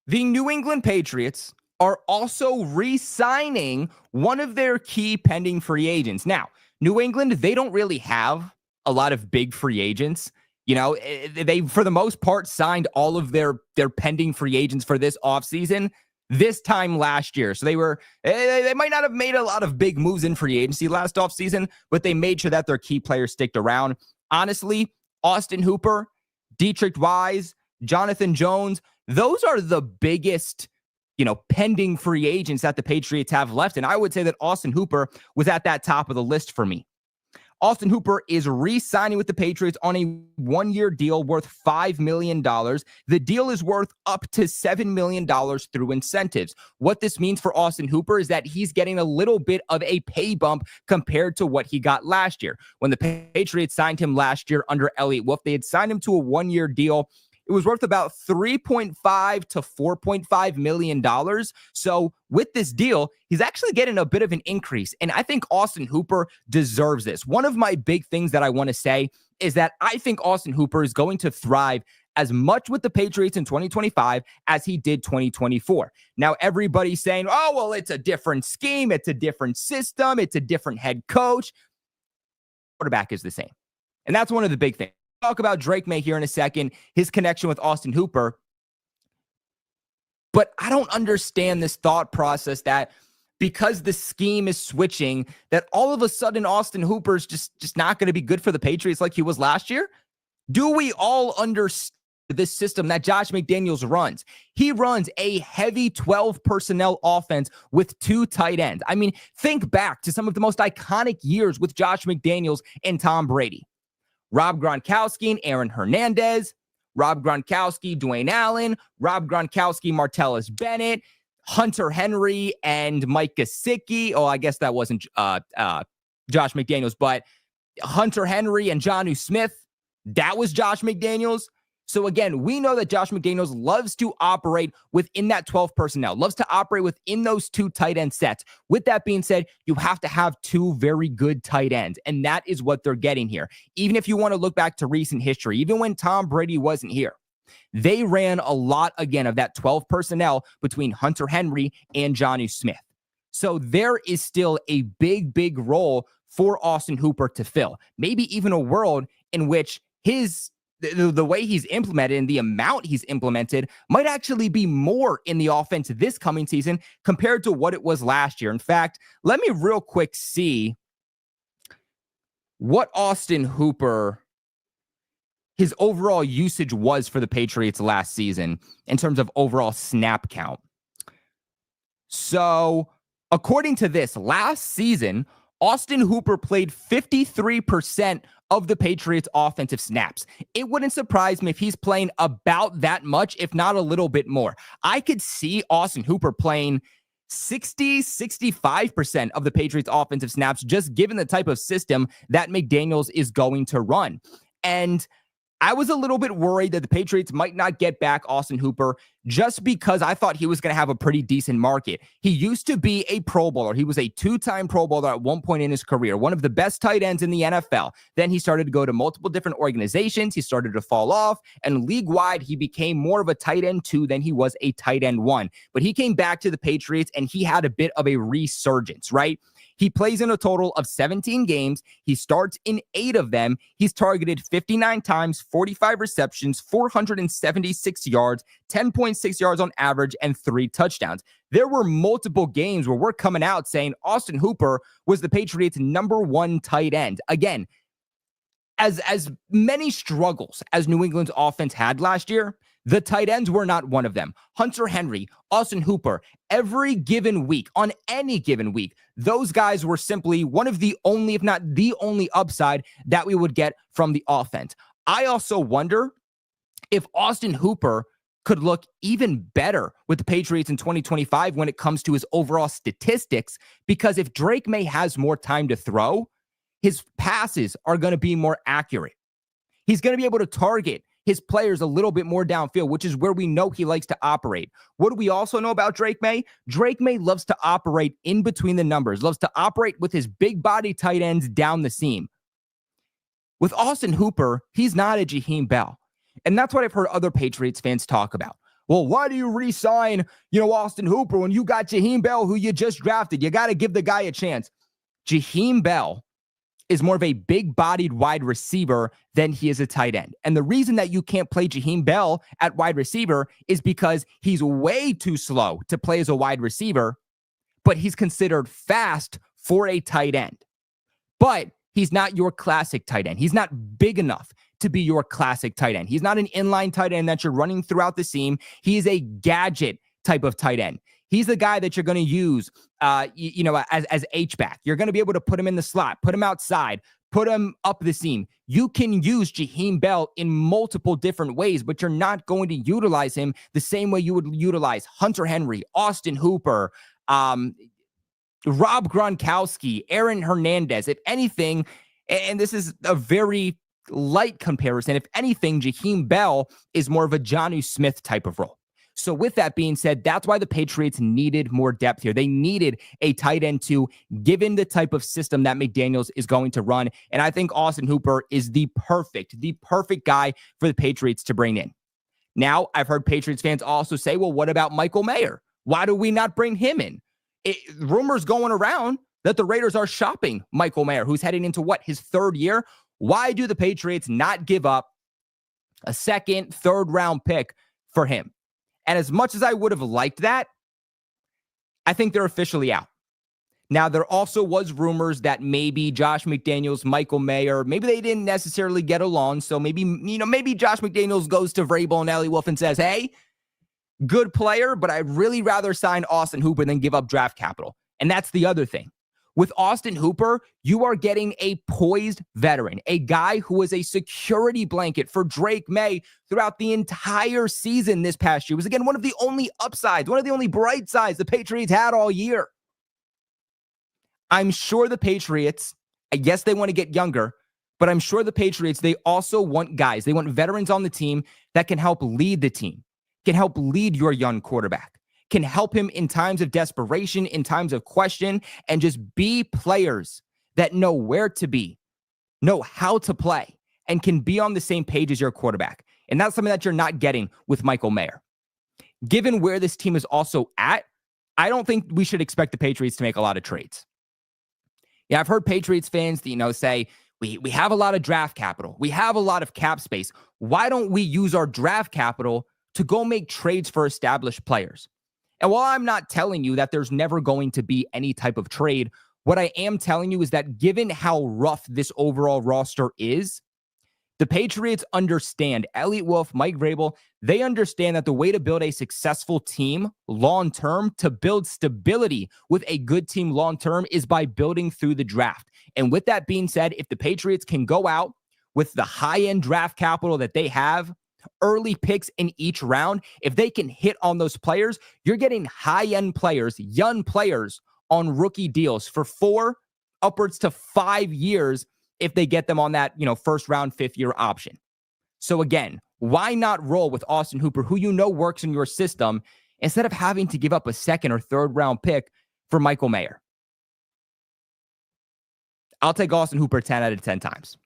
The New England Patriots are also re-signing one of their key pending free agents. Now, New England, they don't really have a lot of big free agents. They, for the most part, signed all of their pending free agents for this offseason this time last year. So they might not have made a lot of big moves in free agency last offseason, but they made sure that their key players sticked around. Honestly, Austin Hooper, Dietrich Wise, Jonathan Jones, those are the biggest, pending free agents that the Patriots have left. And I would say that Austin Hooper was at that top of the list for me. Austin Hooper is re-signing with the Patriots on a one-year deal worth $5 million. The deal is worth up to $7 million through incentives. What this means for Austin Hooper is that he's getting a little bit of a pay bump compared to what he got last year. When the Patriots signed him last year under Elliott Wolf, they had signed him to a one-year deal. It was worth about $3.5 to $4.5 million. So with this deal, he's actually getting a bit of an increase. And I think Austin Hooper deserves this. One of my big things that I want to say is that I think Austin Hooper is going to thrive as much with the Patriots in 2025 as he did 2024. Now, everybody's saying, oh, well, it's a different scheme. It's a different system. It's a different head coach. Quarterback is the same. And that's one of the big things. Talk about Drake Maye here in a second, his connection with Austin Hooper. But I don't understand this thought process that because the scheme is switching, that all of a sudden Austin Hooper's just not going to be good for the Patriots like he was last year. Do we all understand this system that Josh McDaniels runs? He runs a heavy 12 personnel offense with two tight ends. I mean, think back to some of the most iconic years with Josh McDaniels and Tom Brady. Rob Gronkowski and Aaron Hernandez, Rob Gronkowski, Dwayne Allen, Rob Gronkowski, Martellus Bennett, Hunter Henry, and Mike Gesicki. Oh, I guess that wasn't Josh McDaniels, but Hunter Henry and Jonnu Smith, that was Josh McDaniels. So again, we know that Josh McDaniels loves to operate within that 12 personnel, loves to operate within those two tight end sets. With that being said, you have to have two very good tight ends, and that is what they're getting here. Even if you want to look back to recent history, even when Tom Brady wasn't here, they ran a lot, again, of that 12 personnel between Hunter Henry and Jonnu Smith. So there is still a big, big role for Austin Hooper to fill. Maybe even a world in which the way he's implemented and the amount he's implemented might actually be more in the offense this coming season compared to what it was last year. In fact, let me real quick see what Austin Hooper, his overall usage was for the Patriots last season in terms of overall snap count. So according to this, last season, Austin Hooper played 53% of the Patriots' offensive snaps. It wouldn't surprise me if he's playing about that much, if not a little bit more. I could see Austin Hooper playing 65% of the Patriots' offensive snaps, just given the type of system that McDaniels is going to run. And I was a little bit worried that the Patriots might not get back Austin Hooper just because I thought he was going to have a pretty decent market. He used to be a Pro Bowler. He was a two-time Pro Bowler at one point in his career, one of the best tight ends in the NFL. Then he started to go to multiple different organizations. He started to fall off, and league-wide, he became more of a tight end 2 than he was a tight end 1. But he came back to the Patriots, and he had a bit of a resurgence, right? He plays in a total of 17 games. He starts in 8 of them. He's targeted 59 times, 45 receptions, 476 yards, 10.6 yards on average, and 3 touchdowns. There were multiple games where we're coming out saying Austin Hooper was the Patriots' #1 tight end. Again, as many struggles as New England's offense had last year, the tight ends were not one of them. Hunter Henry, Austin Hooper, every given week, on any given week, those guys were simply one of the only, if not the only upside that we would get from the offense. I also wonder if Austin Hooper could look even better with the Patriots in 2025 when it comes to his overall statistics, because if Drake Maye has more time to throw, his passes are going to be more accurate. He's going to be able to target his players a little bit more downfield, which is where we know he likes to operate. What do we also know about Drake Maye? Drake Maye loves to operate in between the numbers, loves to operate with his big body tight ends down the seam. With Austin Hooper, he's not a Jaheim Bell. And that's what I've heard other Patriots fans talk about. well, why do you re-sign, Austin Hooper when you got Jaheim Bell, who you just drafted? You got to give the guy a chance. Jaheim Bell is more of a big-bodied wide receiver than he is a tight end. And the reason that you can't play Jaheim Bell at wide receiver is because he's way too slow to play as a wide receiver, but he's considered fast for a tight end. But he's not your classic tight end. He's not big enough to be your classic tight end. He's not an inline tight end that you're running throughout the seam. He's a gadget type of tight end. He's the guy that you're going to use, as H-back. You're going to be able to put him in the slot, put him outside, put him up the seam. You can use Jaheim Bell in multiple different ways, but you're not going to utilize him the same way you would utilize Hunter Henry, Austin Hooper, Rob Gronkowski, Aaron Hernandez. If anything, and this is a very light comparison, if anything, Jaheim Bell is more of a Jonnu Smith type of role. So with that being said, that's why the Patriots needed more depth here. They needed a tight end too, given the type of system that McDaniels is going to run. And I think Austin Hooper is the perfect guy for the Patriots to bring in. Now, I've heard Patriots fans also say, well, what about Michael Mayer? Why do we not bring him in? Rumors going around that the Raiders are shopping Michael Mayer, who's heading into his third year. Why do the Patriots not give up a second, third round pick for him? And as much as I would have liked that, I think they're officially out. Now, there also was rumors that maybe Josh McDaniels, Michael Mayer, maybe they didn't necessarily get along. So maybe Josh McDaniels goes to Vrabel and Ellie Wolf and says, hey, good player, but I'd really rather sign Austin Hooper than give up draft capital. And that's the other thing. With Austin Hooper, you are getting a poised veteran, a guy who was a security blanket for Drake Maye throughout the entire season this past year. It was, again, one of the only upsides, one of the only bright sides the Patriots had all year. I'm sure the Patriots, I guess they want to get younger, but I'm sure the Patriots, they also want guys, they want veterans on the team that can help lead the team, can help lead your young quarterback, can help him in times of desperation, in times of question, and just be players that know where to be, know how to play, and can be on the same page as your quarterback. And that's something that you're not getting with Michael Mayer. Given where this team is also at, I don't think we should expect the Patriots to make a lot of trades. Yeah, I've heard Patriots fans, say, we have a lot of draft capital. We have a lot of cap space. Why don't we use our draft capital to go make trades for established players? And while I'm not telling you that there's never going to be any type of trade, what I am telling you is that given how rough this overall roster is, the Patriots understand, Elliott Wolf, Mike Vrabel, they understand that the way to build a successful team long-term, to build stability with a good team long-term, is by building through the draft. And with that being said, if the Patriots can go out with the high-end draft capital that they have, early picks in each round, if they can hit on those players, you're getting high-end players, young players on rookie deals for 4 upwards to 5 years if they get them on that, first round, 5th year option. So again, why not roll with Austin Hooper, who works in your system, instead of having to give up a 2nd or 3rd round pick for Michael Mayer? I'll take Austin Hooper 10 out of 10 times.